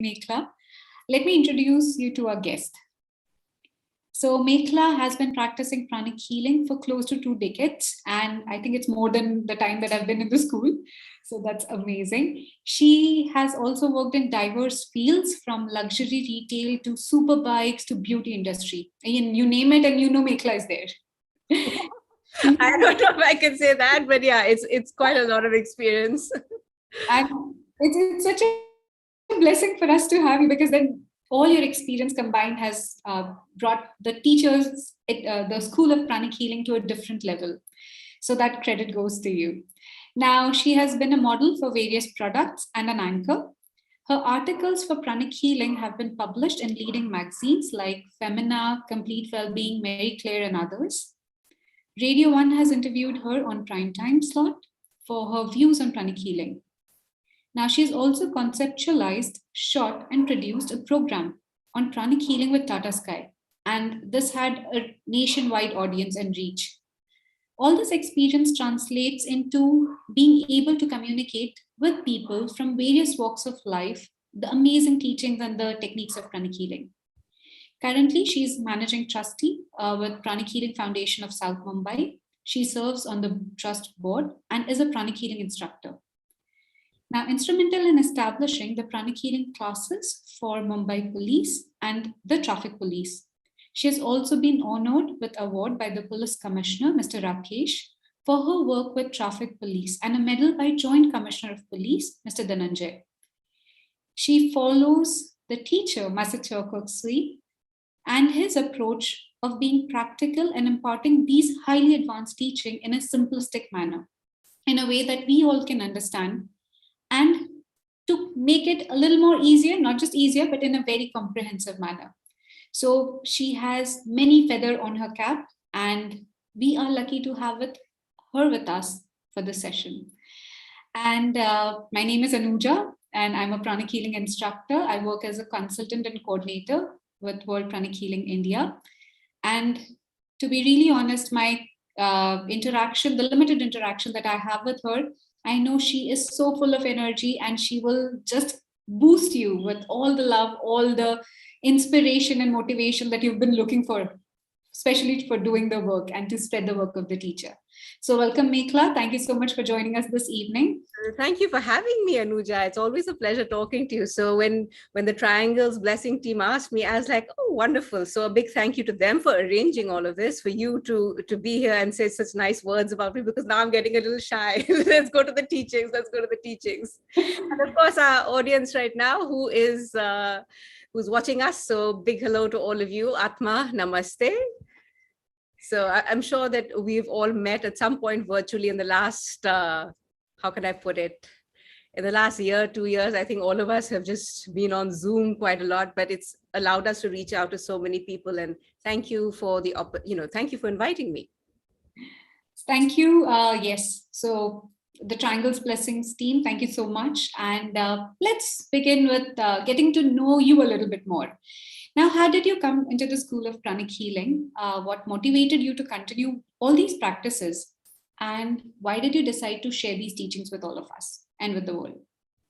Mekhla. Let me introduce you to our guest. So Mekhla has been practicing pranic healing for close to 2 decades, and I think it's more than the time that I've been in the school. So that's amazing. She has also worked in diverse fields, from luxury retail to super bikes to beauty industry. And you name it and you know Mekhla is there. I don't know if I can say that, but yeah, it's quite a lot of experience. And it's such a blessing for us to have you, because then all your experience combined has brought the teachers at the School of Pranic Healing to a different level. So that credit goes to you. Now, she has been a model for various products and an anchor. Her articles for pranic healing have been published in leading magazines like Femina, Complete Wellbeing, Mary Claire, and others. Radio 1 has interviewed her on prime time slot for her views on pranic healing. Now, she's also conceptualized, shot, and produced a program on pranic healing with Tata Sky, and this had a nationwide audience and reach. All this experience translates into being able to communicate with people from various walks of life the amazing teachings and the techniques of pranic healing. Currently, she is managing trustee with Pranic Healing Foundation of South Mumbai. She serves on the trust board and is a pranic healing instructor. Now, instrumental in establishing the pranic healing classes for Mumbai Police and the Traffic Police. She has also been honored with award by the Police Commissioner, Mr. Rakesh, for her work with Traffic Police, and a medal by Joint Commissioner of Police, Mr. Dhananjay. She follows the teacher, Master Chokoksui, and his approach of being practical and imparting these highly advanced teaching in a simplistic manner, in a way that we all can understand, and to make it a little more easier, not just easier, but in a very comprehensive manner. So she has many feathers on her cap, and we are lucky to have her with us for this session. And my name is Anuja, and I'm a pranic healing instructor. I work as a consultant and coordinator with World Pranic Healing India. And to be really honest, my interaction, the limited interaction that I have with her, I know she is so full of energy, and she will just boost you with all the love, all the inspiration and motivation that you've been looking for, especially for doing the work and to spread the work of the teacher. So welcome, Mekhla. Thank you so much for joining us this evening. Thank you for having me, Anuja. It's always a pleasure talking to you. So when the Triangles Blessing team asked me, I was like, oh, wonderful. So a big thank you to them for arranging all of this, for you to be here and say such nice words about me, because now I'm getting a little shy. Let's go to the teachings. And of course, our audience right now who's watching us. So big hello to all of you. Atma, namaste. So I'm sure that we've all met at some point virtually in the last, how can I put it? In the last year, 2 years, I think all of us have just been on Zoom quite a lot, but it's allowed us to reach out to so many people. And thank you for thank you for inviting me. Thank you. Yes. So the Triangles Blessings team, thank you so much. And let's begin with getting to know you a little bit more. Now, how did you come into the School of Pranic Healing? What motivated you to continue all these practices? And why did you decide to share these teachings with all of us and with the world?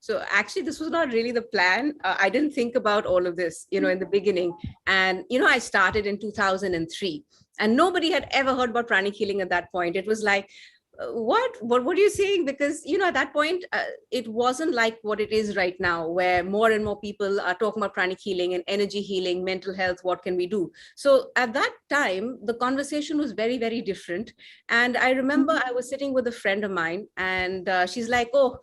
So actually, this was not really the plan. I didn't think about all of this, in the beginning. And, I started in 2003, and nobody had ever heard about pranic healing at that point. It was like, what are you saying? Because at that point it wasn't like what it is right now, where more and more people are talking about pranic healing and energy healing, mental health. What can we do? So at that time the conversation was very, very different. And I remember I was sitting with a friend of mine, and she's like, oh,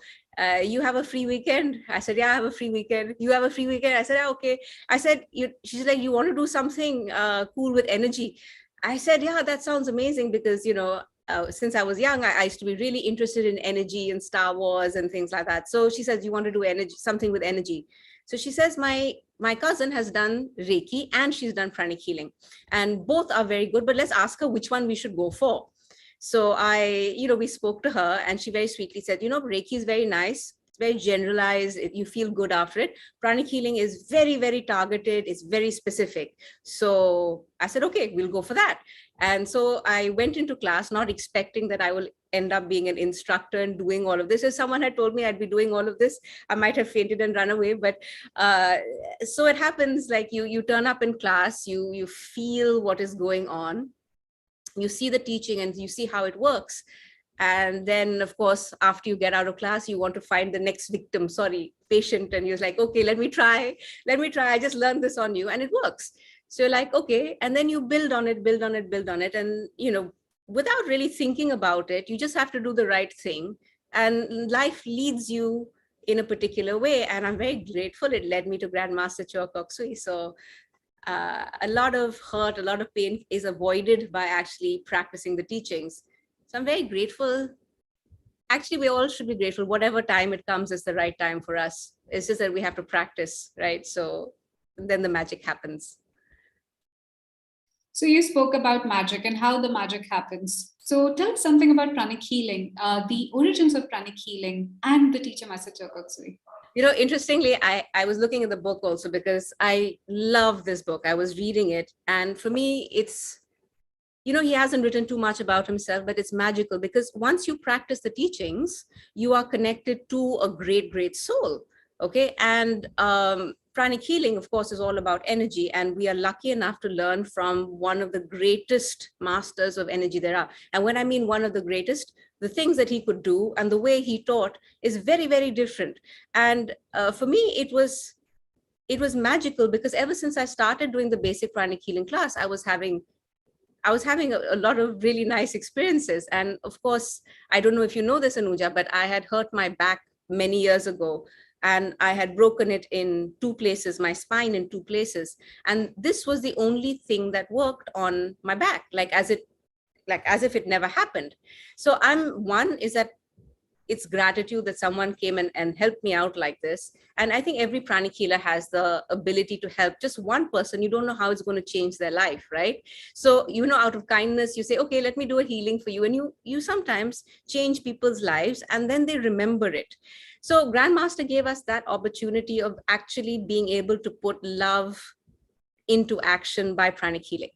you have a free weekend? I said, yeah, I have a free weekend. You have a free weekend? I said, yeah, okay. I said, she's like, you want to do something cool with energy? I said, yeah, that sounds amazing, because since I was young, I used to be really interested in energy and Star Wars and things like that. So she says, you want to do something with energy? So she says, my cousin has done Reiki and she's done pranic healing, and both are very good, but let's ask her which one we should go for. So we spoke to her, and she very sweetly said, Reiki is very nice. It's very generalized. You feel good after it. Pranic healing is very, very targeted. It's very specific. So I said, okay, we'll go for that. And so I went into class not expecting that I will end up being an instructor and doing all of this. If someone had told me I'd be doing all of this, I might have fainted and run away. But so it happens, like you turn up in class, you feel what is going on, you see the teaching and you see how it works. And then, of course, after you get out of class, you want to find the next victim, patient. And you're like, okay, let me try. I just learned this on you, and it works. So you're like, okay. And then you build on it. And, without really thinking about it, you just have to do the right thing. And life leads you in a particular way. And I'm very grateful it led me to Grandmaster Choa Kok Sui. So a lot of hurt, a lot of pain is avoided by actually practicing the teachings. So I'm very grateful. Actually, we all should be grateful. Whatever time it comes is the right time for us. It's just that we have to practice, right? So then the magic happens. So you spoke about magic and how the magic happens. So tell us something about pranic healing, the origins of pranic healing and the teacher Master Choa Kok Sui. Interestingly, I was looking at the book also because I love this book. I was reading it. And for me, it's, he hasn't written too much about himself, but it's magical because once you practice the teachings, you are connected to a great, great soul. Okay. And pranic healing, of course, is all about energy. And we are lucky enough to learn from one of the greatest masters of energy there are. And when I mean one of the greatest, the things that he could do and the way he taught is very, very different. And for me, it was magical because ever since I started doing the basic pranic healing class, I was having a lot of really nice experiences. And of course, I don't know if you know this, Anuja, but I had hurt my back many years ago. And I had broken it in 2 places, my spine in 2 places. And this was the only thing that worked on my back, as if it never happened. So one is that it's gratitude that someone came and helped me out like this. And I think every pranic healer has the ability to help just one person. You don't know how it's going to change their life, right? So, out of kindness, you say, okay, let me do a healing for you. And you sometimes change people's lives and then they remember it. So Grandmaster gave us that opportunity of actually being able to put love into action by pranic healing.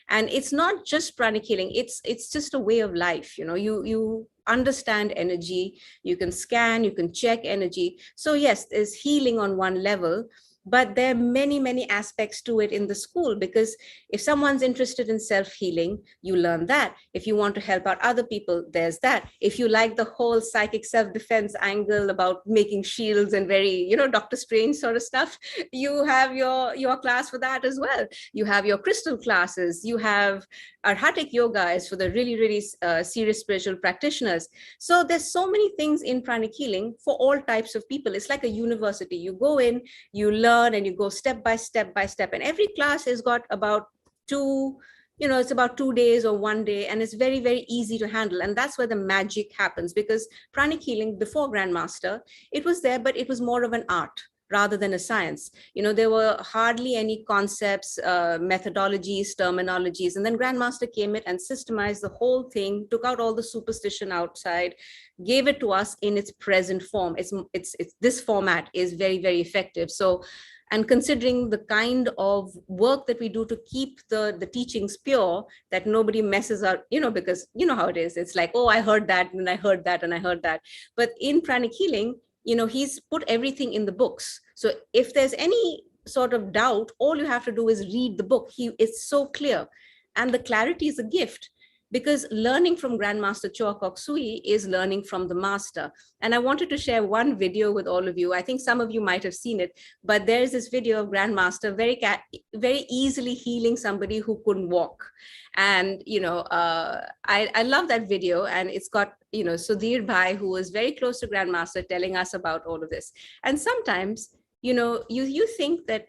And it's not just pranic healing, it's just a way of life. You understand energy, you can scan, you can check energy. So yes, there's healing on one level, but there are many, many aspects to it in the school, because if someone's interested in self-healing, you learn that. If you want to help out other people, there's that. If you like the whole psychic self-defense angle about making shields and very, Dr. Strange sort of stuff, you have your class for that as well. You have your crystal classes, you have Arhatic Yoga is for the really, really serious spiritual practitioners. So there's so many things in pranic healing for all types of people. It's like a university. You go in, you learn, and you go step by step by step. And every class has got about it's about 2 days or 1 day, and it's very, very easy to handle. And that's where the magic happens, because pranic healing before Grandmaster, it was there, but it was more of an art rather than a science. There were hardly any concepts, methodologies, terminologies. And then Grandmaster came in and systemized the whole thing, took out all the superstition outside, gave it to us in its present form. It's this format is very, very effective. So, and considering the kind of work that we do to keep the teachings pure, that nobody messes up, because how it is. It's like, oh, I heard that, and I heard that, and I heard that. But in pranic healing, he's put everything in the books. So if there's any sort of doubt, all you have to do is read the book. It's so clear. And the clarity is a gift, because learning from Grandmaster Choa Kok Sui is learning from the master. And I wanted to share one video with all of you. I think some of you might have seen it, but there's this video of Grandmaster very easily healing somebody who couldn't walk. And, I love that video. And it's got, Sudhir Bhai, who was very close to Grandmaster, telling us about all of this. And sometimes, you think that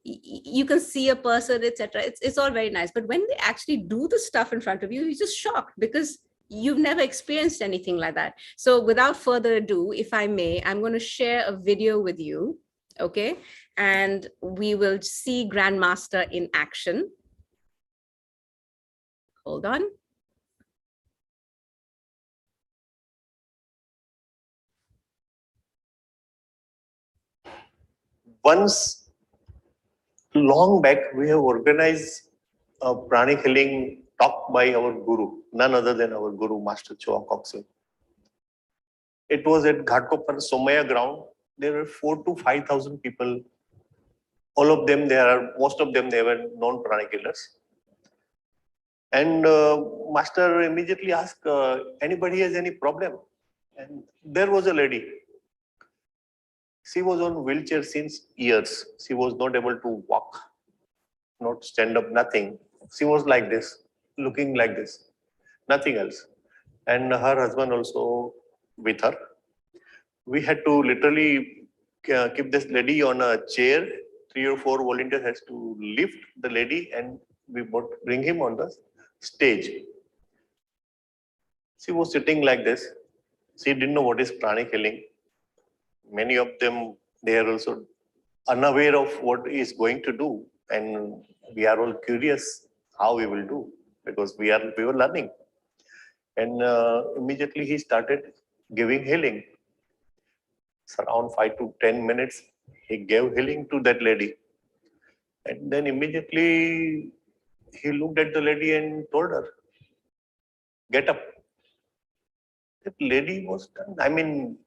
you can see a person, etc. It's all very nice. But when they actually do the stuff in front of you, you're just shocked, because you've never experienced anything like that. So without further ado, if I may, I'm going to share a video with you. Okay. And we will see Grandmaster in action. Hold on. Once, long back, we have organized a pranic healing talk by our guru. none other than our Guru, Master Choa Kokse. It was at Ghatkopar Somaya ground. There were 4,000 to 5,000 people. All of them, most of them, they were non-pranic healers. And Master immediately asked, anybody has any problem? And there was a lady. She was on wheelchair since years. She was not able to walk, not stand up, nothing. She was like this, looking like this, nothing else. And her husband also with her. We had to literally keep this lady on a chair. 3 or 4 volunteers has to lift the lady and we bring him on the stage. She was sitting like this. She didn't know what is pranic healing. Many of them, they are also unaware of what is going to do. And we are all curious how we will do because we were learning. And immediately he started giving healing. It's around 5 to 10 minutes, he gave healing to that lady. And then immediately he looked at the lady and told her, get up. That lady was done. I mean,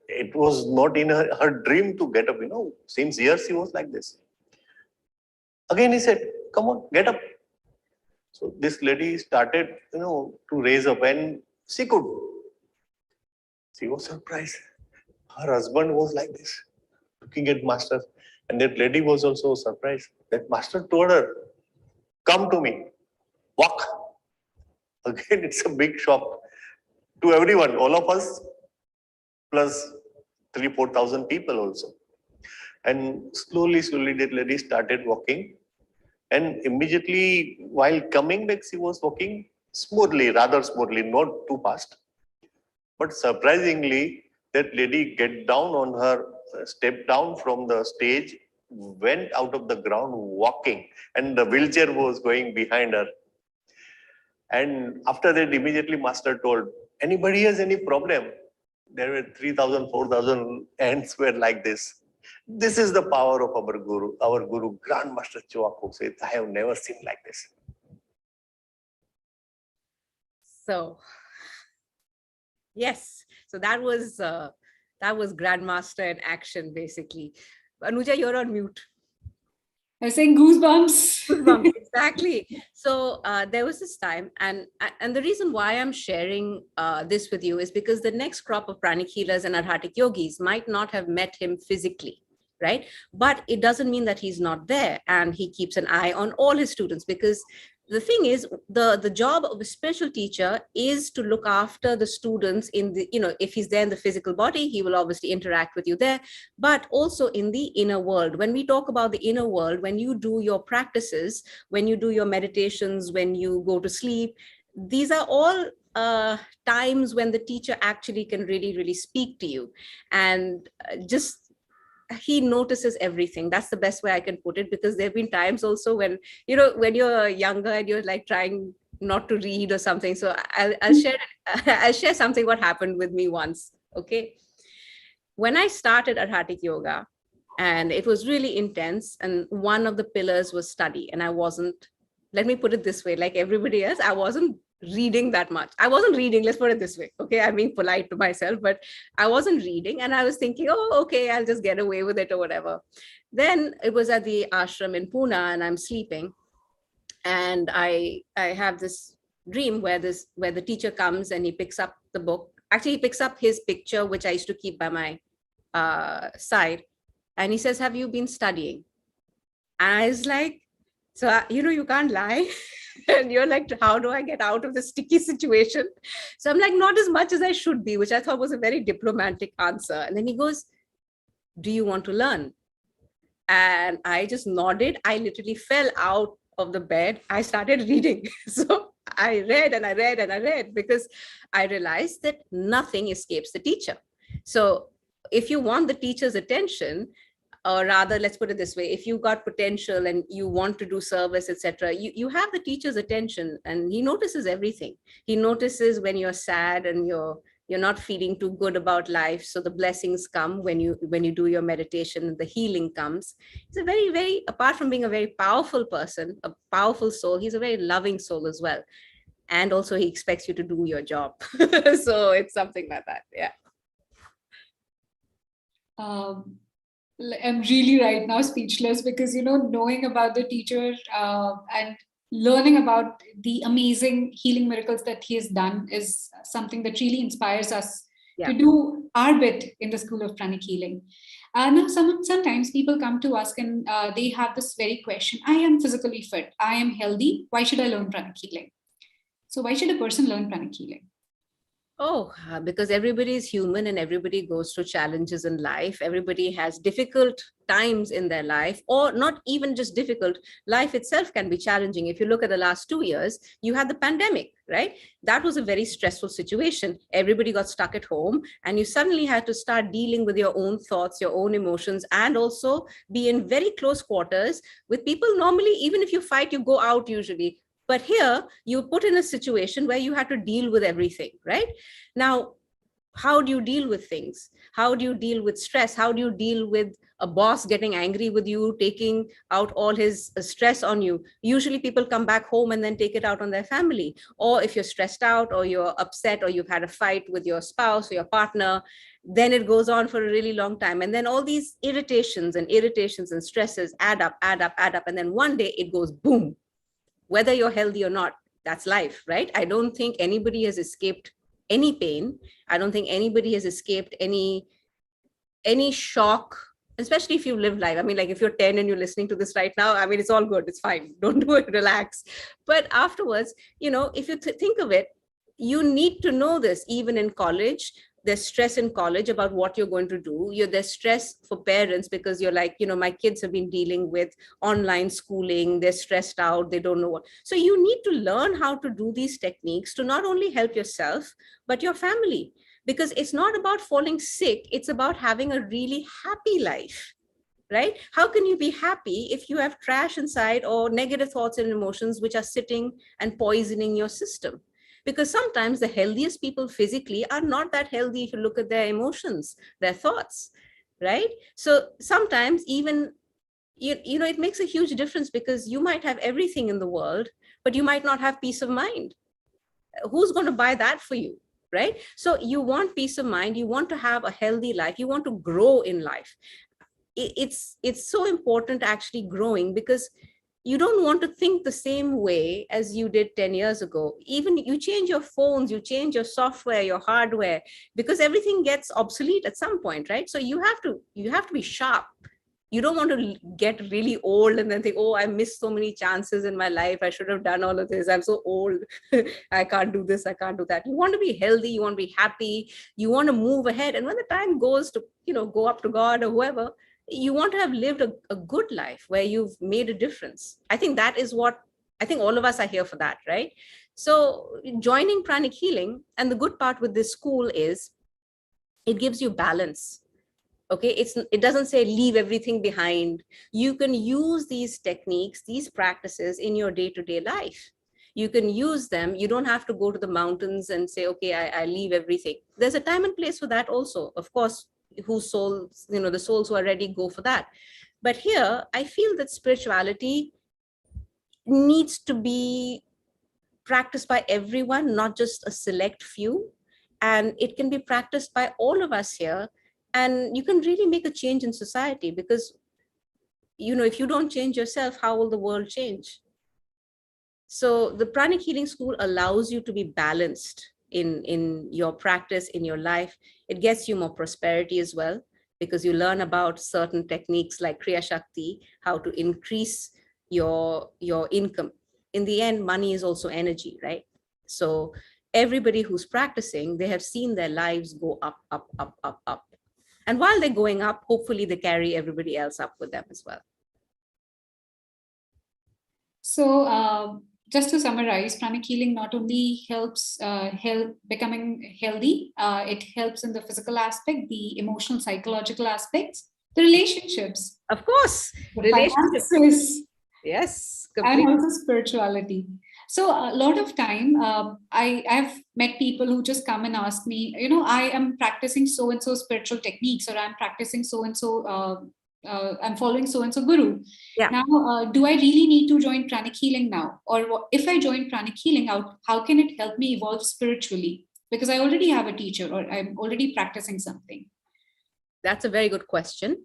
it was not in her dream to get up, Since years she was like this. Again he said, come on, get up. So this lady started, to raise up and she could. She was surprised. Her husband was like this, looking at Master. And that lady was also surprised. That Master told her, come to me, walk. Again, it's a big shock to everyone, all of us, plus 3,000 to 4,000 people also. And slowly, that lady started walking. And immediately, while coming back, she was walking smoothly, rather smoothly, not too fast. But surprisingly, that lady stepped down from the stage, went out of the ground walking, and the wheelchair was going behind her. And after that, immediately Master told, anybody has any problem? There were 3,000, 4,000 ants were like this. This is the power of our Guru, Grand Master Choa Kokse. I have never seen like this. So, yes. So that was Grandmaster in action, basically. Anuja, you're on mute. I was saying goosebumps. Goosebumps, exactly. So there was this time, and the reason why I'm sharing this with you is because the next crop of pranic healers and Arhatic yogis might not have met him physically, right? But it doesn't mean that he's not there, and he keeps an eye on all his students, because the thing is, the job of a special teacher is to look after the students in the, if he's there in the physical body, he will obviously interact with you there, but also in the inner world. When we talk about the inner world, when you do your practices, when you do your meditations, when you go to sleep, these are all times when the teacher actually can really, really speak to you. And he notices everything. That's the best way I can put it, because there have been times also when, when you're younger and you're like trying not to read or something. So I'll share something what happened with me once. Okay. When I started Arhatic Yoga, and it was really intense, and one of the pillars was study, and I wasn't, let me put it this way, like everybody else, I wasn't reading that much. I wasn't reading, let's put it this way. Okay, I'm being polite to myself, but I wasn't reading, and I was thinking, oh, okay, I'll just get away with it or whatever. Then it was at the ashram in Pune, and I'm sleeping, and I have this dream where the teacher comes and he picks up the book. Actually, he picks up his picture, which I used to keep by my side, and he says, have you been studying? And I was like, so you can't lie. And you're like, how do I get out of this sticky situation? So I'm like, not as much as I should be, which I thought was a very diplomatic answer. And then he goes, do you want to learn? And I just nodded. I literally fell out of the bed. I started reading. So I read and I read and I read, because I realized that nothing escapes the teacher. So if you want the teacher's attention, or rather, let's put it this way, if you got potential and you want to do service, etc., you have the teacher's attention, and he notices everything. He notices when you're sad and you're not feeling too good about life. So the blessings come when you do your meditation, and the healing comes. He's a very, very, apart from being a very powerful person, a powerful soul, he's a very loving soul as well. and also he expects you to do your job. So it's something like that. Yeah. I'm really right now speechless because, knowing about the teacher and learning about the amazing healing miracles that he has done is something that really inspires us to do our bit in the School of Pranic Healing. Now, sometimes people come to us and they have this very question: I am physically fit, I am healthy, why should I learn Pranic Healing? So why should a person learn Pranic Healing? Oh, because everybody is human and everybody goes through challenges in life. Everybody has difficult times in their life, or not even just difficult. Life itself can be challenging. If you look at the last 2 years, you had the pandemic, right? That was a very stressful situation. Everybody got stuck at home and you suddenly had to start dealing with your own thoughts, your own emotions, and also be in very close quarters with people. Normally, even if you fight, you go out usually. But here, you put in a situation where you had to deal with everything, right? Now, how do you deal with things? How do you deal with stress? How do you deal with a boss getting angry with you, taking out all his stress on you? Usually people come back home and then take it out on their family. Or if you're stressed out or you're upset or you've had a fight with your spouse or your partner, then it goes on for a really long time. And then all these irritations and stresses add up. And then one day it goes boom. Whether you're healthy or not, that's life, right? I don't think anybody has escaped any pain. I don't think anybody has escaped any shock, especially if you live life. I mean, like if you're 10 and you're listening to this right now, I mean, it's all good. It's fine. Don't do it. Relax. But afterwards, if you think of it, you need to know this. Even in college, there's stress in college about what you're going to do. There's stress for parents because you're like, my kids have been dealing with online schooling. They're stressed out. They don't know what. So you need to learn how to do these techniques to not only help yourself, but your family. Because it's not about falling sick. It's about having a really happy life, right? How can you be happy if you have trash inside or negative thoughts and emotions which are sitting and poisoning your system? Because sometimes the healthiest people physically are not that healthy if you look at their emotions, their thoughts, right? So sometimes even, it makes a huge difference because you might have everything in the world, but you might not have peace of mind. Who's going to buy that for you? Right? So you want peace of mind, you want to have a healthy life, you want to grow in life. It's so important actually growing, because you don't want to think the same way as you did 10 years ago. Even you change your phones, you change your software, your hardware, because everything gets obsolete at some point, right? So you have to be sharp. You don't want to get really old and then think, oh, I missed so many chances in my life. I should have done all of this. I'm so old. I can't do this. I can't do that. You want to be healthy. You want to be happy. You want to move ahead. And when the time goes to, go up to God or whoever, you want to have lived a good life where you've made a difference. I think that is what, I think all of us are here for that, right? So joining Pranic Healing, and the good part with this school is it gives you balance. Okay, it doesn't say leave everything behind. You can use these techniques, these practices in your day-to-day life. You can use them. You don't have to go to the mountains and say, okay, I leave everything. There's a time and place for that also. Of course, whose souls, the souls who are ready go for that. But here, I feel that spirituality needs to be practiced by everyone, not just a select few. And it can be practiced by all of us here. And you can really make a change in society, because, if you don't change yourself, how will the world change? So the Pranic Healing School allows you to be balanced in your practice, in your life. It gets you more prosperity as well, because you learn about certain techniques like Kriya Shakti, how to increase your income. In the end, money is also energy, right? So everybody who's practicing, they have seen their lives go up, up, up, up, up. And while they're going up, hopefully they carry everybody else up with them as well. So just to summarize, Pranic Healing not only helps becoming healthy, it helps in the physical aspect, the emotional, psychological aspects, the relationships. Of course, the relationships. finances, Yes, completely. and also spirituality. So a lot of time, I've met people who just come and ask me, I am practicing so and so spiritual techniques, or I'm practicing so and so I'm following so and so guru. Yeah. Now, do I really need to join Pranic healing now? Or if I join Pranic healing, how can it help me evolve spiritually? Because I already have a teacher, or I'm already practicing something. That's a very good question.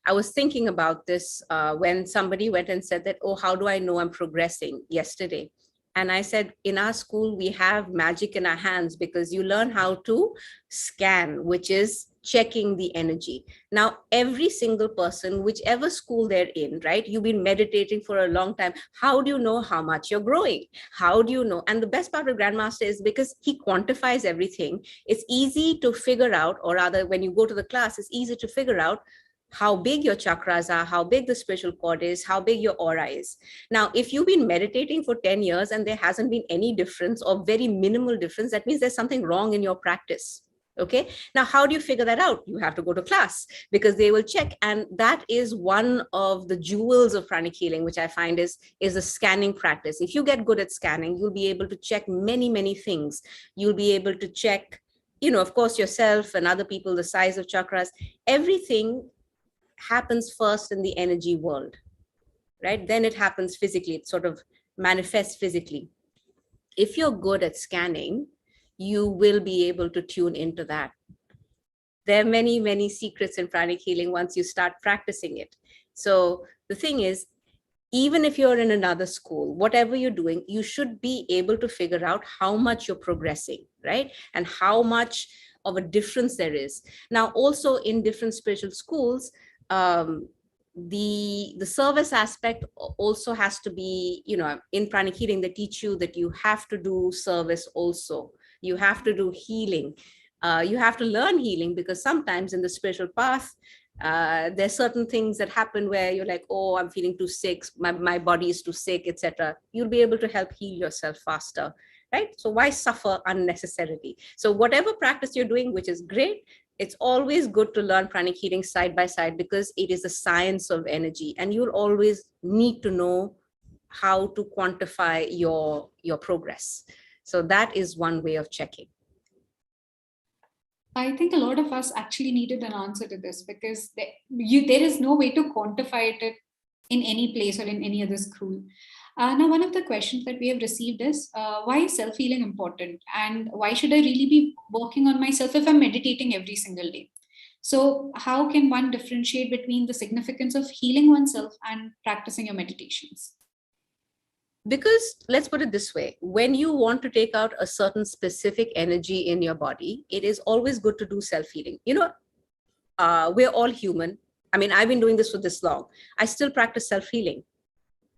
I was thinking about this when somebody went and said that, oh, how do I know I'm progressing yesterday? And I said, in our school, we have magic in our hands because you learn how to scan, which is checking the energy. Now, every single person, whichever school they're in, right? You've been meditating for a long time. How do you know how much you're growing? How do you know? And the best part of Grandmaster is because he quantifies everything. It's easy to figure out, or rather, when you go to the class, it's easy to figure out how big your chakras are, how big the spiritual cord is, how big your aura is. Now, if you've been meditating for 10 years and there hasn't been any difference or very minimal difference, that means there's something wrong in your practice. Okay. Now, how do you figure that out? You have to go to class because they will check. And that is one of the jewels of pranic healing, which I find is a scanning practice. If you get good at scanning, you'll be able to check many, many things. You'll be able to check, of course, yourself and other people, the size of chakras, everything happens first in the energy world, right? Then it happens physically. It sort of manifests physically. If you're good at scanning, you will be able to tune into that. There are many, many secrets in pranic healing once you start practicing it. So the thing is, even if you're in another school, whatever you're doing, you should be able to figure out how much you're progressing, right? And how much of a difference there is. Now, also in different spiritual schools, the service aspect also has to be, in pranic healing, they teach you that you have to do service also. You have to do healing. You have to learn healing because sometimes in the spiritual path, there's certain things that happen where you're like, oh, I'm feeling too sick, my body is too sick, etc. You'll be able to help heal yourself faster, right? So why suffer unnecessarily? So whatever practice you're doing, which is great, it's always good to learn pranic healing side by side because it is a science of energy, and you'll always need to know how to quantify your progress. So that is one way of checking. I think a lot of us actually needed an answer to this because there is no way to quantify it in any place or in any other school. Now, one of the questions that we have received is, why is self-healing important? And why should I really be working on myself if I'm meditating every single day? So how can one differentiate between the significance of healing oneself and practicing your meditations? Because let's put it this way, when you want to take out a certain specific energy in your body, it is always good to do self-healing. We're all human. I mean, I've been doing this for this long. I still practice self-healing.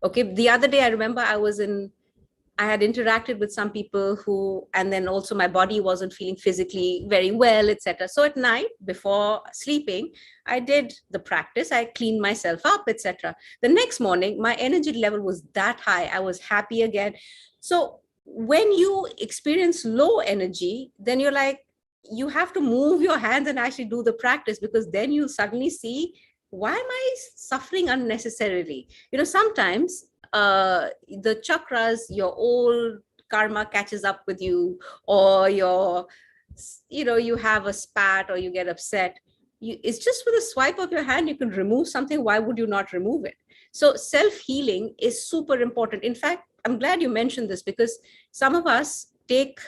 Okay. The other day, I remember I had interacted with some people and then also my body wasn't feeling physically very well, etc. So at night before sleeping, I did the practice. I cleaned myself up, etc. The next morning, my energy level was that high. I was happy again. So when you experience low energy, then you're like, you have to move your hands and actually do the practice, because then you'll suddenly see, why am I suffering unnecessarily? Sometimes the chakras, your old karma catches up with you, or you have a spat or you get upset. It's just with a swipe of your hand, you can remove something. Why would you not remove it? So self-healing is super important. In fact, I'm glad you mentioned this because some of us take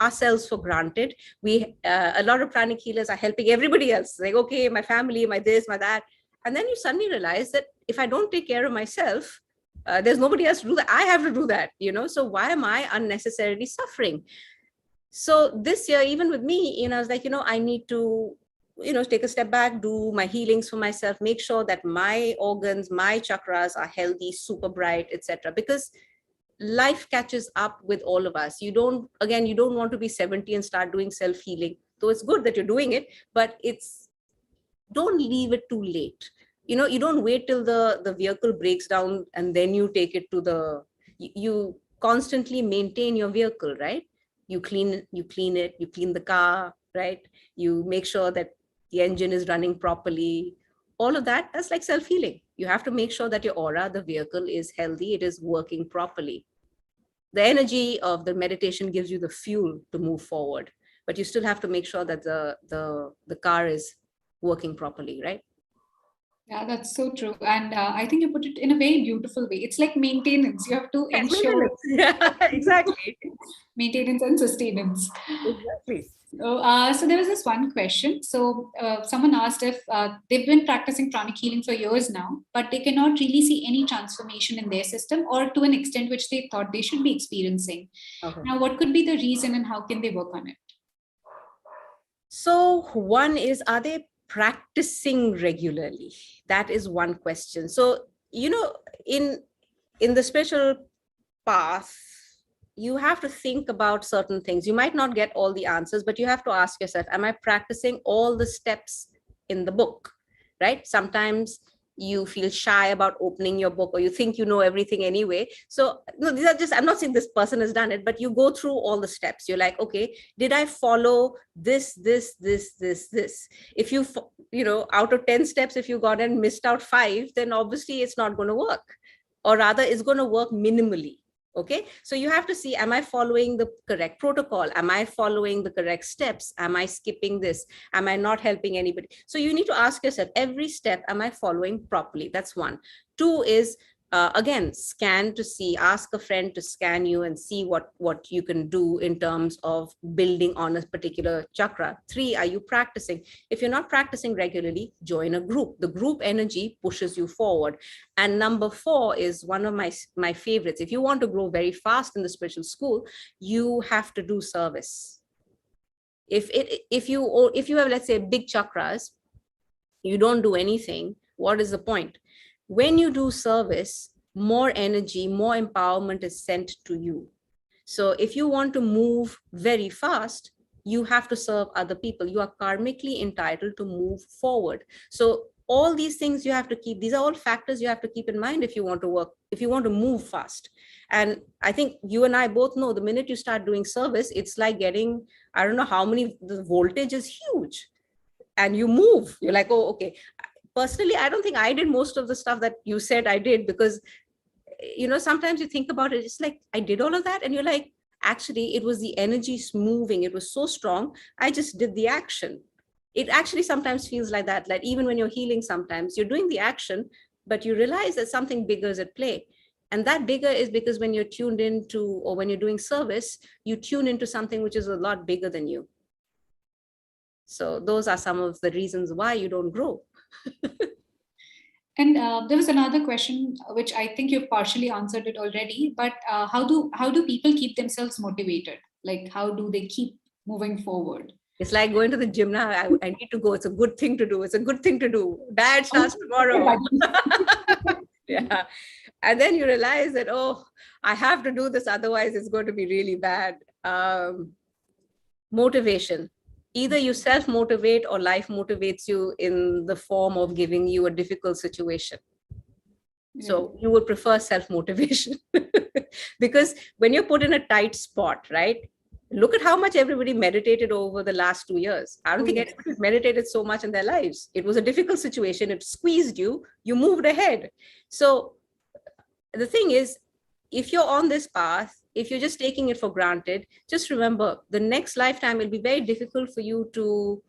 ourselves for granted. A lot of pranic healers are helping everybody else, like, okay, my family, my this, my that. And then you suddenly realize that if I don't take care of myself, there's nobody else to do that. I have to do that, so why am I unnecessarily suffering? So this year, even with me, I was like, I need to, take a step back, do my healings for myself, make sure that my organs, my chakras are healthy, super bright, etc. Because life catches up with all of us. You don't want to be 70 and start doing self-healing, though it's good that you're doing it, but don't leave it too late. You don't wait till the vehicle breaks down and then you take it to you constantly maintain your vehicle, right? You clean it, you clean the car, right? You make sure that the engine is running properly. All of that's like self-healing. You have to make sure that your aura, the vehicle, is healthy, it is working properly. The energy of the meditation gives you the fuel to move forward, but you still have to make sure that the car is working properly, right? Yeah, that's so true. And I think you put it in a very beautiful way. It's like maintenance. You have to Yes, ensure maintenance. Yeah, exactly. maintenance and sustenance. Exactly. So there was this one question. So someone asked if they've been practicing pranic healing for years now, but they cannot really see any transformation in their system or to an extent which they thought they should be experiencing. Okay. Now, what could be the reason and how can they work on it? So one is, are they practicing regularly? That is one question. So, in the spiritual path, you have to think about certain things. You might not get all the answers, but you have to ask yourself, am I practicing all the steps in the book? Right? Sometimes you feel shy about opening your book, or you think you know everything anyway. So no, these are just, I'm not saying this person has done it, but you go through all the steps. You're like, okay, did I follow this? If out of 10 steps, if you got and missed out 5, then obviously it's not going to work, or rather it's going to work minimally. Okay, so you have to see, am I following the correct protocol? Am I following the correct steps? Am I skipping this? Am I not helping anybody? So you need to ask yourself, every step, am I following properly? That's one. Two is, again, scan to see, ask a friend to scan you and see what you can do in terms of building on a particular chakra. 3, are you practicing? If you're not practicing regularly, join a group. The group energy pushes you forward. And number 4 is one of my favorites. If you want to grow very fast in the spiritual school, you have to do service. If you have, let's say, big chakras, you don't do anything, what is the point? When you do service, more energy, more empowerment is sent to you. So if you want to move very fast, you have to serve other people. You are karmically entitled to move forward. So all these things you have to keep, these are all factors you have to keep in mind if you want to work, if you want to move fast. And I think you and I both know, the minute you start doing service, it's like getting, I don't know how many, the voltage is huge. And you move, you're like, oh, okay. Personally, I don't think I did most of the stuff that you said I did, because sometimes you think about it, it's like, I did all of that, and you're like, actually it was the energy moving, it was so strong, I just did the action. It actually sometimes feels like that, like even when you're healing, sometimes you're doing the action, but you realize that something bigger is at play. And that bigger is because when you're tuned into, or when you're doing service, you tune into something which is a lot bigger than you. So those are some of the reasons why you don't grow. And there was another question, which I think you've partially answered it already, but how do people keep themselves motivated? Like, how do they keep moving forward? It's like going to the gym now. I need to go. It's a good thing to do. It's a good thing to do. Diet starts tomorrow. Yeah. And then you realize that, oh, I have to do this, otherwise it's going to be really bad. Motivation. Either you self-motivate or life motivates you in the form of giving you a difficult situation. So you would prefer self-motivation because when you're put in a tight spot, right? Look at how much everybody meditated over the last 2 years. I don't think anybody meditated so much in their lives. It was a difficult situation. It squeezed you. You moved ahead. So the thing is, if you're on this path, if you're just taking it for granted, just remember, the next lifetime will be very difficult for you to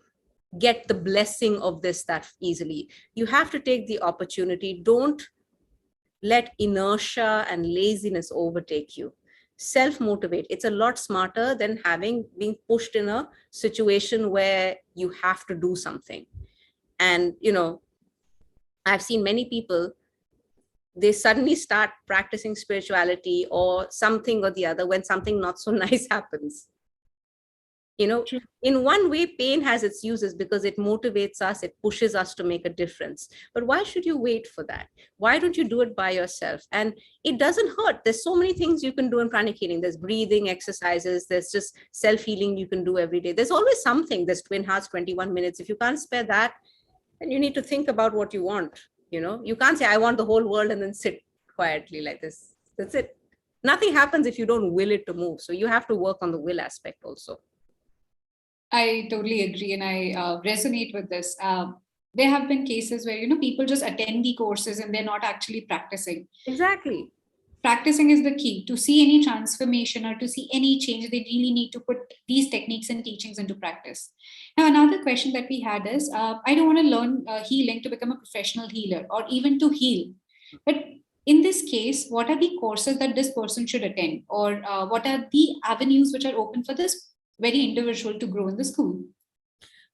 get the blessing of this that easily. You have to take the opportunity. Don't let inertia and laziness overtake you. Self-motivate. It's a lot smarter than being pushed in a situation where you have to do something. And, I've seen many people, they suddenly start practicing spirituality or something or the other when something not so nice happens. True. In one way, pain has its uses because it motivates us, it pushes us to make a difference. But why should you wait for that? Why don't you do it by yourself? And it doesn't hurt. There's so many things you can do in pranic healing. There's breathing exercises. There's just self-healing you can do every day. There's always something. There's Twin Hearts, 21 minutes. If you can't spare that, then you need to think about what you want. You can't say, I want the whole world and then sit quietly like this. That's it. Nothing happens if you don't will it to move. So you have to work on the will aspect also. I totally agree, and I resonate with this. There have been cases where people just attend the courses and they're not actually practicing. Exactly. practicing is the key. To see any transformation or to see any change, they really need to put these techniques and teachings into practice. Now, another question that we had is, I don't want to learn healing to become a professional healer or even to heal. But in this case, what are the courses that this person should attend? Or what are the avenues which are open for this very individual to grow in the school?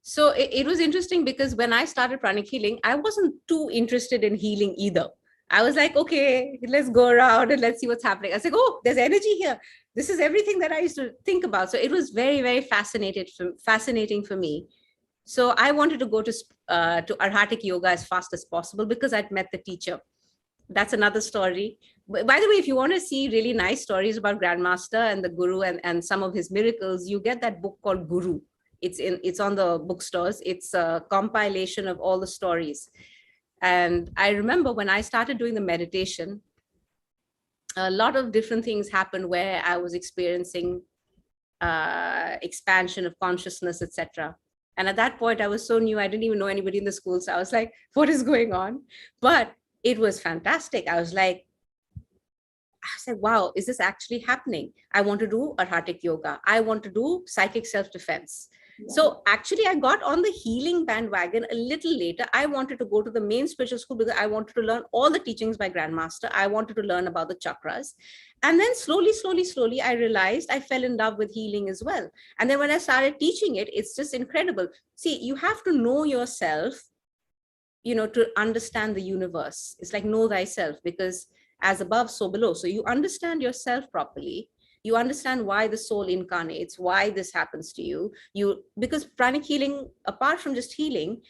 So it was interesting because when I started pranic healing, I wasn't too interested in healing either. I was like, okay, let's go around and let's see what's happening. I was like, oh, there's energy here. This is everything that I used to think about. So it was very, very fascinating for me. So I wanted to go to Arhatic Yoga as fast as possible because I'd met the teacher. That's another story. By the way, if you want to see really nice stories about Grandmaster and the Guru and some of his miracles, you get that book called Guru. It's on the bookstores. It's a compilation of all the stories. And I remember when I started doing the meditation, a lot of different things happened where I was experiencing expansion of consciousness, etc. And at that point, I was so new, I didn't even know anybody in the school. So I was like, what is going on? But it was fantastic. I was like, wow, is this actually happening? I want to do Arhatic Yoga. I want to do psychic self-defense. Yeah. So actually, I got on the healing bandwagon a little later. I wanted to go to the main spiritual school because I wanted to learn all the teachings by Grandmaster. I wanted to learn about the chakras. And then slowly, I realized I fell in love with healing as well. And then when I started teaching it, it's just incredible. See, you have to know yourself, to understand the universe. It's like know thyself, because as above, so below. So you understand yourself properly. You understand why the soul incarnates, why this happens to you. Because pranic healing, apart from just healing,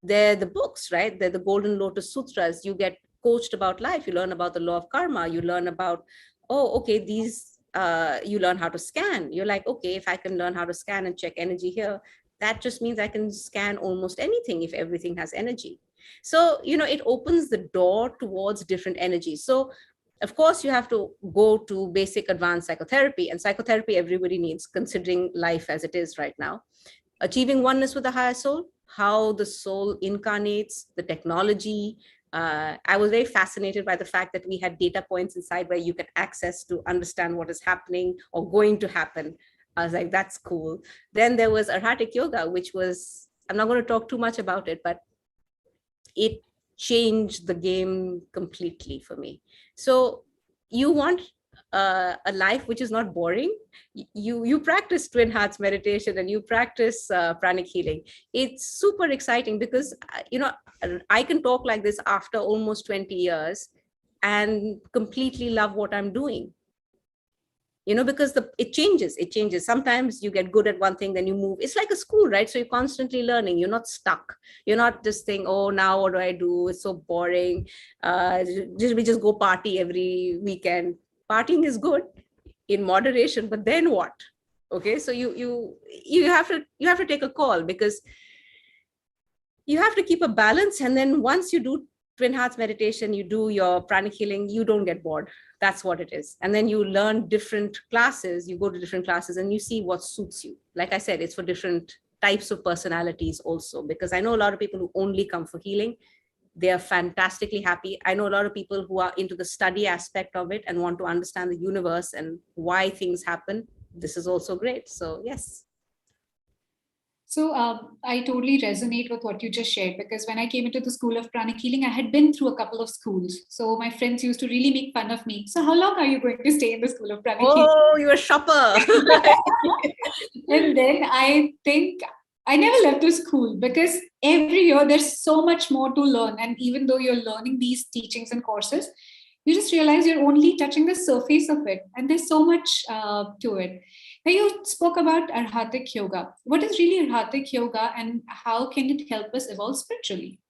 they're the books, right? They're the Golden Lotus Sutras. You get coached about life. You learn about the law of karma. You learn about, you learn how to scan. You're like, okay, if I can learn how to scan and check energy here, that just means I can scan almost anything if everything has energy. So, it opens the door towards different energies. So, of course, you have to go to basic advanced psychotherapy, and psychotherapy everybody needs, considering life as it is right now. Achieving oneness with the higher soul, how the soul incarnates, the technology. I was very fascinated by the fact that we had data points inside where you can access to understand what is happening or going to happen. I was like, that's cool. Then there was Arhatic Yoga, which was, I'm not going to talk too much about it, but it changed the game completely for me. So you want a life which is not boring. You practice twin hearts meditation and you practice pranic healing. It's super exciting because, I can talk like this after almost 20 years and completely love what I'm doing. Because it changes. Sometimes you get good at one thing, then you move. It's like a school, right? So you're constantly learning. You're not stuck. You're not just saying, oh, now what do I do? It's so boring. We just go party every weekend. Partying is good in moderation, but then what? Okay, so you have to take a call, because you have to keep a balance. And then once you do twin hearts meditation, you do your pranic healing, you don't get bored. That's what it is. And then you learn different classes, you go to different classes and you see what suits you. Like I said, it's for different types of personalities also, because I know a lot of people who only come for healing. They are fantastically happy. I know a lot of people who are into the study aspect of it and want to understand the universe and why things happen. This is also great. So yes. So I totally resonate with what you just shared, because when I came into the school of pranic healing, I had been through a couple of schools. So my friends used to really make fun of me. So how long are you going to stay in the school of pranic healing? Oh, you're a shopper. And then I think I never left the school, because every year there's so much more to learn. And even though you're learning these teachings and courses, you just realize you're only touching the surface of it. And there's so much to it. Now, you spoke about Arhatic Yoga. What is really Arhatic Yoga and how can it help us evolve spiritually?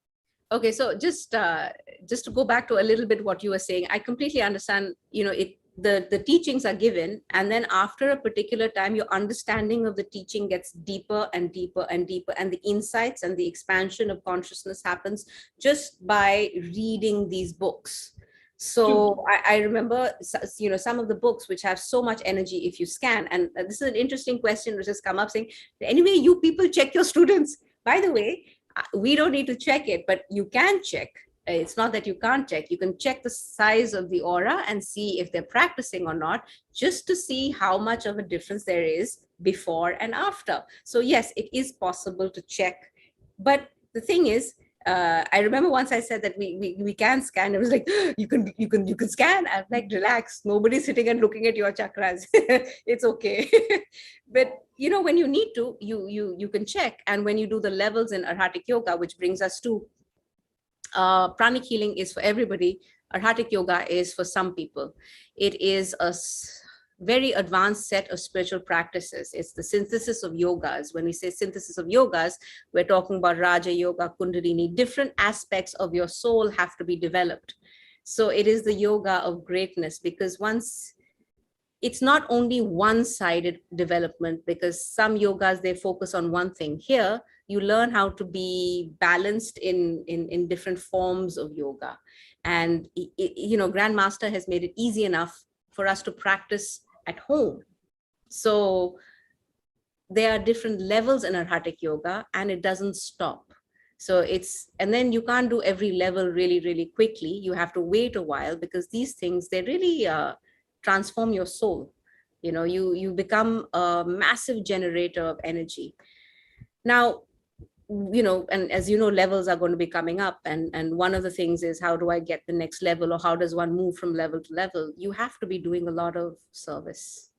Okay, so just to go back to a little bit what you were saying, I completely understand, the teachings are given, and then after a particular time, your understanding of the teaching gets deeper and deeper and deeper, and the insights and the expansion of consciousness happens just by reading these books. So I remember, some of the books which have so much energy if you scan. And this is an interesting question which has come up saying, anyway, you people check your students. By the way, we don't need to check it, but you can check. It's not that you can't check. You can check the size of the aura and see if they're practicing or not, just to see how much of a difference there is before and after. So yes, it is possible to check. But the thing is, I remember once I said that we can scan. It was like, you can scan. I'm like, relax. Nobody's sitting and looking at your chakras. It's okay. But when you need to, you can check. And when you do the levels in Arhatic Yoga, which brings us to pranic healing is for everybody. Arhatic Yoga is for some people. It is a very advanced set of spiritual practices. It's the synthesis of yogas. When we say synthesis of yogas, we're talking about Raja Yoga, Kundalini. Different aspects of your soul have to be developed. So it is the yoga of greatness, because once it's not only one-sided development, because some yogas, they focus on one thing. Here, you learn how to be balanced in different forms of yoga. And, Grandmaster has made it easy enough for us to practice at home. So there are different levels in Arhatic Yoga, and it doesn't stop. So and then you can't do every level really, really quickly. You have to wait a while, because these things, they really transform your soul. You become a massive generator of energy. Now, and as you know, levels are going to be coming up. And one of the things is, how do I get the next level, or how does one move from level to level? You have to be doing a lot of service.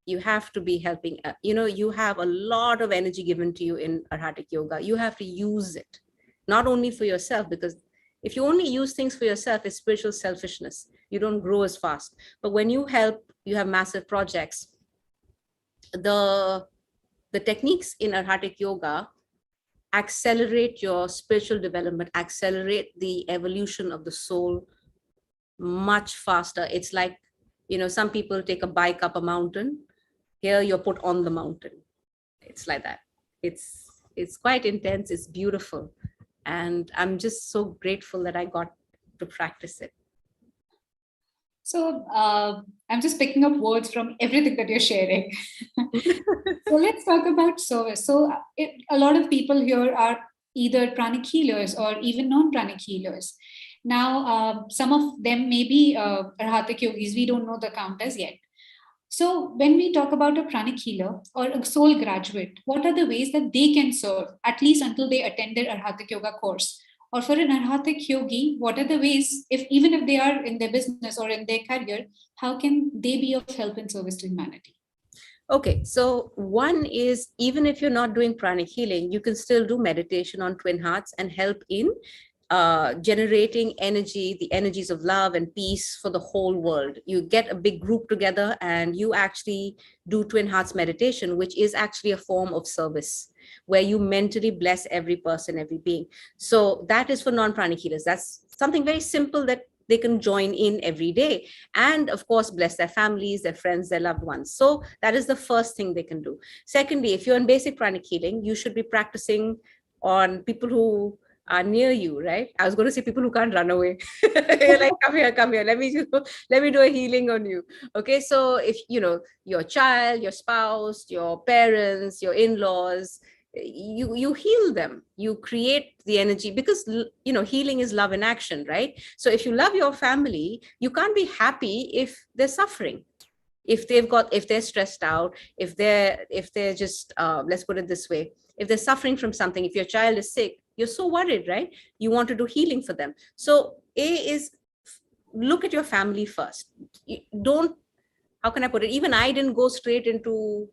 You have to be helping, you have a lot of energy given to you in Arhatic Yoga. You have to use it, not only for yourself, because if you only use things for yourself, it's spiritual selfishness. You don't grow as fast. But when you help, you have massive projects. The techniques in Arhatic Yoga accelerate your spiritual development, accelerate the evolution of the soul much faster. It's like, some people take a bike up a mountain. Here you're put on the mountain. It's like that. It's quite intense. It's beautiful. And I'm just so grateful that I got to practice it. So I'm just picking up words from everything that you're sharing. So let's talk about service. So a lot of people here are either pranic healers or even non-pranic healers. Now, some of them may be Arhatic yogis. We don't know the count as yet. So when we talk about a pranic healer or a soul graduate, what are the ways that they can serve, at least until they attend their Arhatic Yoga course? Or for an Arhatic yogi, what are the ways, even if they are in their business or in their career, how can they be of help and service to humanity? Okay, so one is, even if you're not doing pranic healing, you can still do meditation on twin hearts and help in generating energy, the energies of love and peace for the whole world. You get a big group together and you actually do twin hearts meditation, which is actually a form of service, where you mentally bless every person, every being. So that is for non-pranic healers. That's something very simple that they can join in every day. And of course, bless their families, their friends, their loved ones. So that is the first thing they can do. Secondly, if you're in basic pranic healing, you should be practicing on people who are near you, right? I was going to say people who can't run away. You're like, come here. Let me do a healing on you. Okay. So if, your child, your spouse, your parents, your in-laws, you heal them, you create the energy, because healing is love in action, right? So if you love your family, you can't be happy if they're suffering, if they're stressed out, if they're just let's put it this way, if they're suffering from something. If your child is sick, you're so worried, right? You want to do healing for them. So look at your family first. How can I put it? Even I didn't go straight into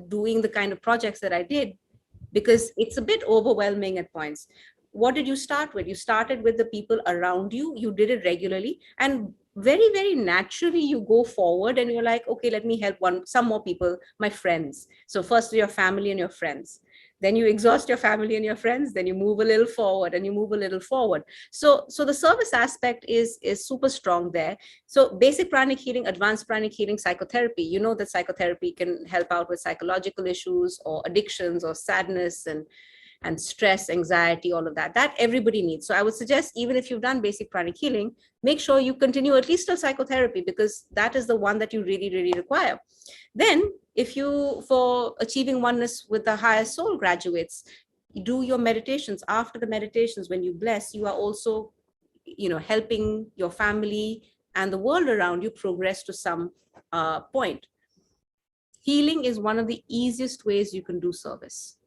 doing the kind of projects that I did, because it's a bit overwhelming at points. What did you start with? You started with the people around you. You did it regularly, and very, very naturally you go forward and you're like, okay, let me help some more people, my friends. So first your family and your friends. Then you exhaust your family and your friends, then you move a little forward and you move a little forward. So the service aspect is super strong there. So basic pranic healing, advanced pranic healing, psychotherapy, you know that psychotherapy can help out with psychological issues or addictions or sadness and stress, anxiety, all of that everybody needs. So I would suggest, even if you've done basic pranic healing, make sure you continue at least till psychotherapy, because that is the one that you really, really require. Then if for achieving oneness with the higher soul graduates, do your meditations. After the meditations, when you bless, you are also, helping your family and the world around you progress to some point. Healing is one of the easiest ways you can do service.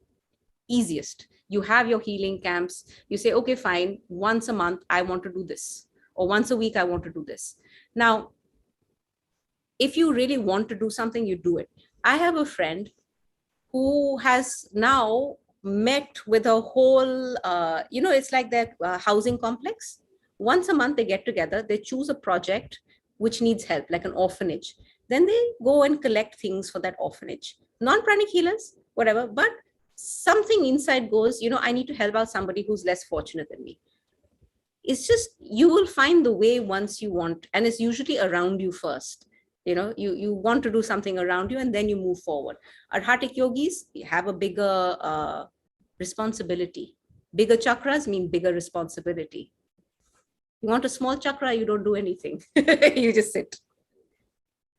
Easiest. You have your healing camps. You say, okay, fine, once a month, I want to do this. Or once a week, I want to do this. Now, if you really want to do something, you do it. I have a friend who has now met with a whole, it's like that housing complex. Once a month, they get together, they choose a project which needs help, like an orphanage. Then they go and collect things for that orphanage. Non-pranic healers, whatever, but something inside goes, I need to help out somebody who's less fortunate than me. It's just, you will find the way once you want, and it's usually around you first. You want to do something around you and then you move forward. Arhatic yogis have a bigger responsibility. Bigger chakras mean bigger responsibility. You want a small chakra, you don't do anything. You just sit.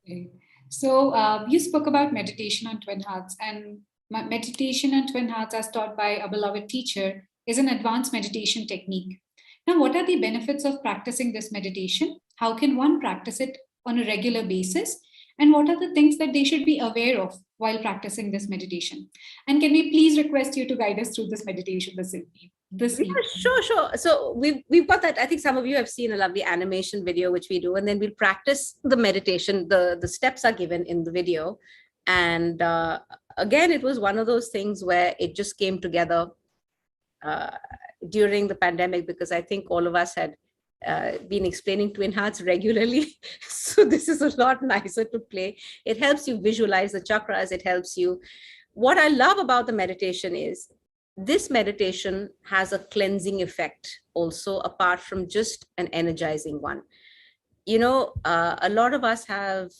Okay. So you spoke about meditation on twin hearts, and meditation on twin hearts, as taught by a beloved teacher, is an advanced meditation technique. Now, what are the benefits of practicing this meditation? How can one practice it on a regular basis? And what are the things that they should be aware of while practicing this meditation? And can we please request you to guide us through this meditation this evening? Sure. So we've got that. I think some of you have seen a lovely animation video, which we do, and then we'll practice the meditation. The steps are given in the video. And again, it was one of those things where it just came together during the pandemic, because I think all of us had been explaining twin hearts regularly. So this is a lot nicer to play. It helps you visualize the chakras. It helps you. What I love about the meditation is this meditation has a cleansing effect also, apart from just an energizing one. A lot of us have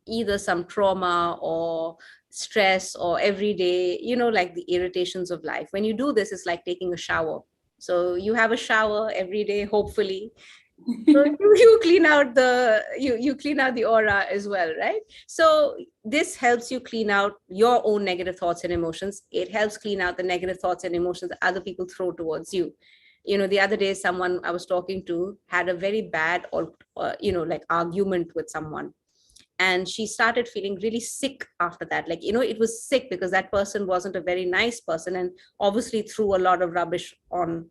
either some trauma or stress or everyday, like the irritations of life. When you do this, it's like taking a shower. So you have a shower every day, hopefully. So you clean out you clean out the aura as well, right? So this helps you clean out your own negative thoughts and emotions. It helps clean out the negative thoughts and emotions that other people throw towards you. The other day, someone I was talking to had a very bad, like argument with someone. And she started feeling really sick after that. Like, it was sick because that person wasn't a very nice person and obviously threw a lot of rubbish on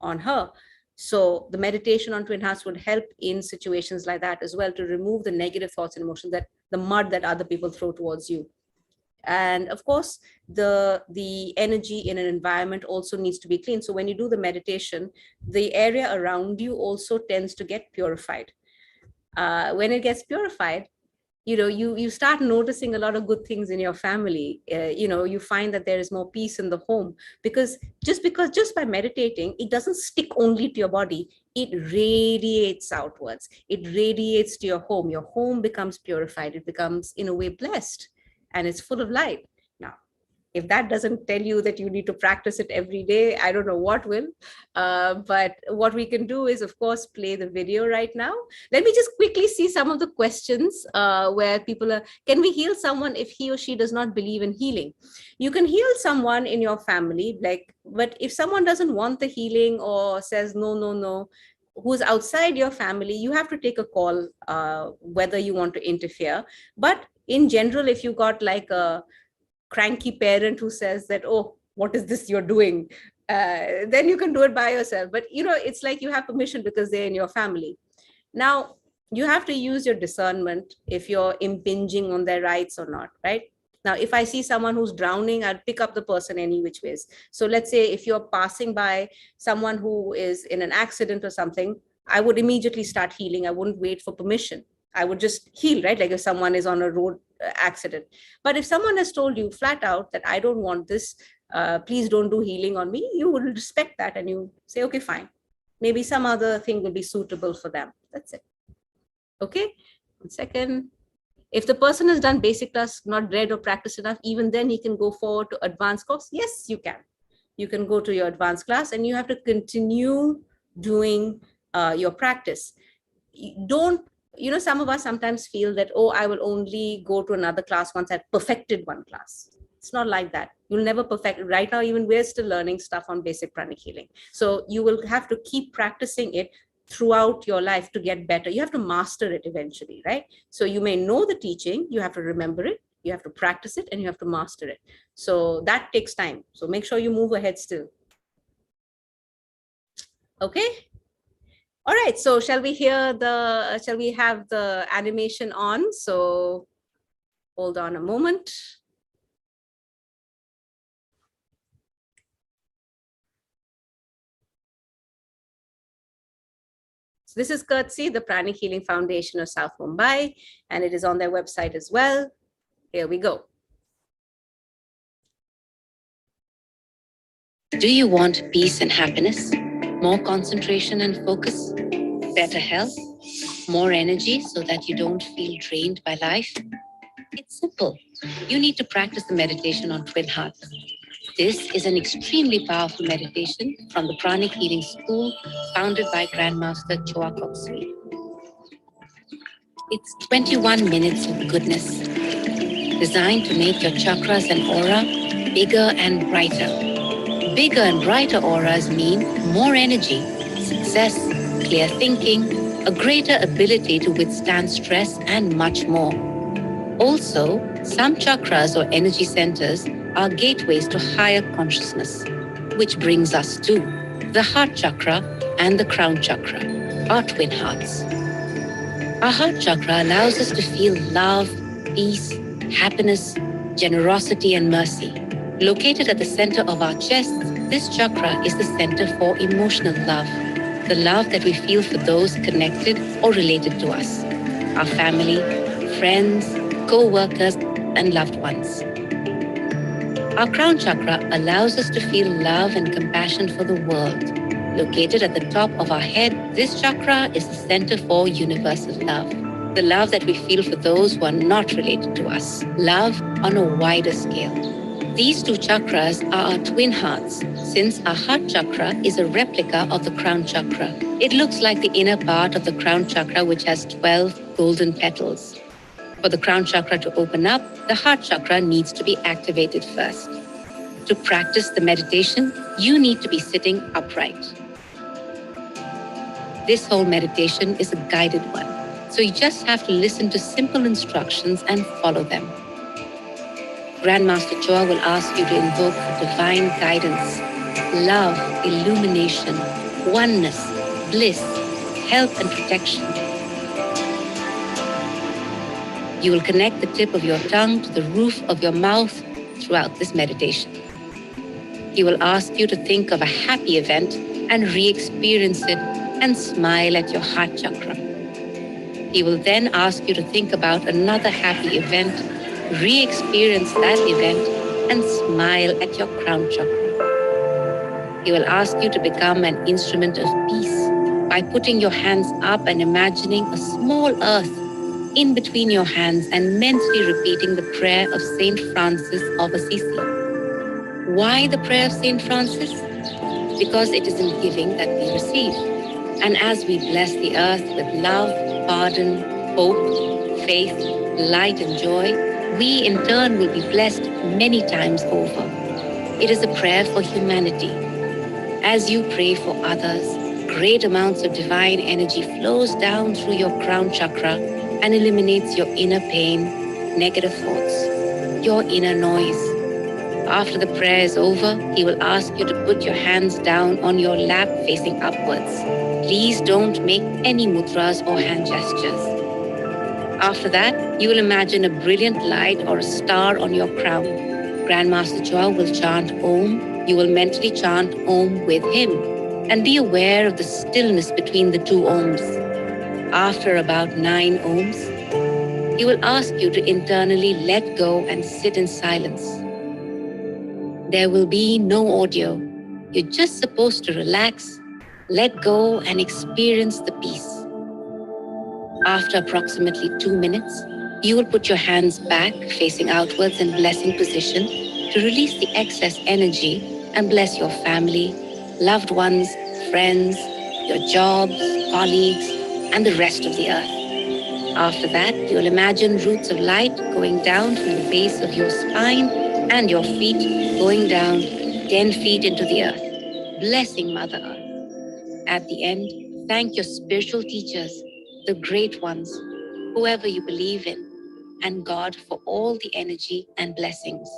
her. So the meditation on twin hearts would help in situations like that as well, to remove the negative thoughts and emotions, that the mud that other people throw towards you. And of course, the energy in an environment also needs to be clean. So when you do the meditation, the area around you also tends to get purified. When it gets purified, you start noticing a lot of good things in your family. You find that there is more peace in the home, because just by meditating, it doesn't stick only to your body. It radiates outwards. It radiates to your home. Your home becomes purified. It becomes, in a way, blessed, and it's full of light. Now, if that doesn't tell you that you need to practice it every day, I don't know what will. But what we can do is, of course, play the video right now. Let me just quickly see some of the questions where people are, can we heal someone if he or she does not believe in healing? You can heal someone in your family, but if someone doesn't want the healing or says, no, who's outside your family, you have to take a call whether you want to interfere. But in general, if you got like a cranky parent who says that, oh, what is this you're doing? Then you can do it by yourself. But, it's like you have permission because they're in your family. Now, you have to use your discernment if you're impinging on their rights or not, right? Now, if I see someone who's drowning, I'll pick up the person any which ways. So let's say if you're passing by someone who is in an accident or something, I would immediately start healing. I wouldn't wait for permission. I would just heal, right? Like if someone is on a road accident. But if someone has told you flat out that I don't want this, please don't do healing on me, you will respect that and you say, okay, fine. Maybe some other thing will be suitable for them. That's it. Okay. 1 second. If the person has done basic class, not read or practiced enough, even then he can go forward to advanced course. Yes, you can. You can go to your advanced class and you have to continue doing your practice. Some of us sometimes feel that, oh, I will only go to another class once I've perfected one class. It's not like that. You'll never perfect it. Right now, even we're still learning stuff on basic pranic healing. So you will have to keep practicing it throughout your life to get better. You have to master it eventually, right? So you may know the teaching, you have to remember it, you have to practice it, and you have to master it. So that takes time. So make sure you move ahead still. Okay. All right. So shall we have the animation on? So hold on a moment. So this is courtesy the Pranic Healing Foundation of South Mumbai, and it is on their website as well. Here we go. Do you want peace and happiness? More concentration and focus? Better health? More energy so that you don't feel drained by life? It's simple. You need to practice the meditation on Twin Hearts. This is an extremely powerful meditation from the Pranic Healing School founded by Grandmaster Choa Kok Sui. It's 21 minutes of goodness, designed to make your chakras and aura bigger and brighter. Bigger and brighter auras mean more energy, success, clear thinking, a greater ability to withstand stress, and much more. Also, some chakras or energy centers are gateways to higher consciousness, which brings us to the heart chakra and the crown chakra, our twin hearts. Our heart chakra allows us to feel love, peace, happiness, generosity, and mercy. Located at the center of our chest, this chakra is the center for emotional love, the love that we feel for those connected or related to us, our family, friends, co-workers, and loved ones. Our crown chakra allows us to feel love and compassion for the world. Located at the top of our head, this chakra is the center for universal love, the love that we feel for those who are not related to us, love on a wider scale. These two chakras are our twin hearts, since our heart chakra is a replica of the crown chakra. It looks like the inner part of the crown chakra, which has 12 golden petals. For the crown chakra to open up, the heart chakra needs to be activated first. To practice the meditation, you need to be sitting upright. This whole meditation is a guided one, so you just have to listen to simple instructions and follow them. Grandmaster Choa will ask you to invoke divine guidance, love, illumination, oneness, bliss, health, and protection. You will connect the tip of your tongue to the roof of your mouth throughout this meditation. He will ask you to think of a happy event and re-experience it and smile at your heart chakra. He will then ask you to think about another happy event, re-experience that event, and smile at your crown chakra. He will ask you to become an instrument of peace by putting your hands up and imagining a small earth in between your hands and mentally repeating the prayer of Saint Francis of Assisi. Why the prayer of Saint Francis? Because it is in giving that we receive. And as we bless the earth with love, pardon, hope, faith, light, and joy, we in turn will be blessed many times over. It is a prayer for humanity. As you pray for others, great amounts of divine energy flows down through your crown chakra and eliminates your inner pain, negative thoughts, your inner noise. After the prayer is over, he will ask you to put your hands down on your lap facing upwards. Please don't make any mudras or hand gestures. After that, you will imagine a brilliant light or a star on your crown. Grandmaster Choa will chant Om. You will mentally chant Om with him and be aware of the stillness between the two Oms. After about 9 Oms, he will ask you to internally let go and sit in silence. There will be no audio. You're just supposed to relax, let go, and experience the peace. After approximately 2 minutes, you will put your hands back, facing outwards in blessing position to release the excess energy and bless your family, loved ones, friends, your jobs, colleagues, and the rest of the earth. After that, you'll imagine roots of light going down from the base of your spine and your feet going down 10 feet into the earth, blessing Mother Earth. At the end, thank your spiritual teachers, the great ones, whoever you believe in, and God for all the energy and blessings.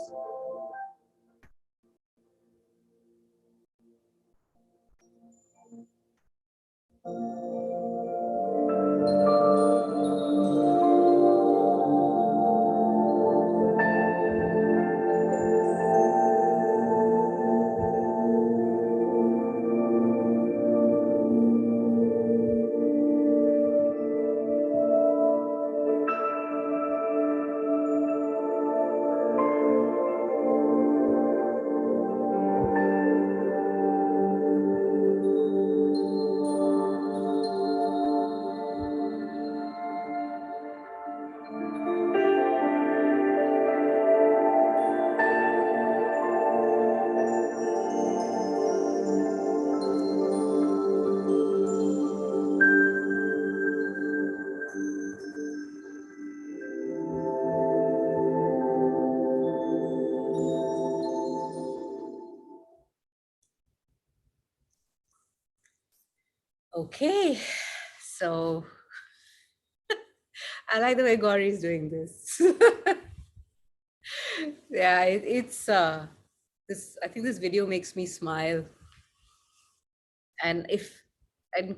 Okay, so I like the way Gauri is doing this. Yeah, it's this. I think this video makes me smile, and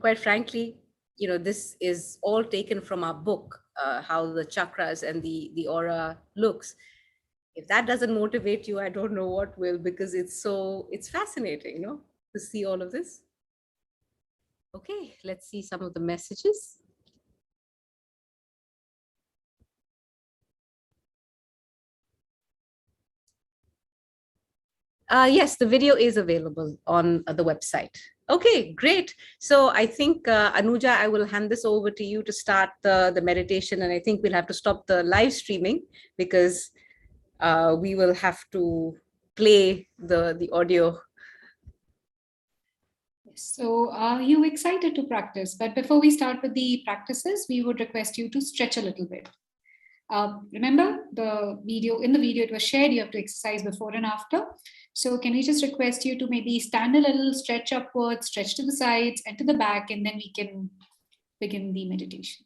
quite frankly, this is all taken from our book, how the chakras and the aura looks. If that doesn't motivate you, I don't know what will, because it's fascinating, to see all of this. Okay, let's see some of the messages. Yes, the video is available on the website. Okay, great. So I think, Anuja, I will hand this over to you to start the meditation. And I think we'll have to stop the live streaming because we will have to play the audio. So are you excited to practice? But before we start with the practices, we would request you to stretch a little bit. Remember in the video it was shared, you have to exercise before and after. So can we just request you to maybe stand a little, stretch upwards, stretch to the sides and to the back, and then we can begin the meditation.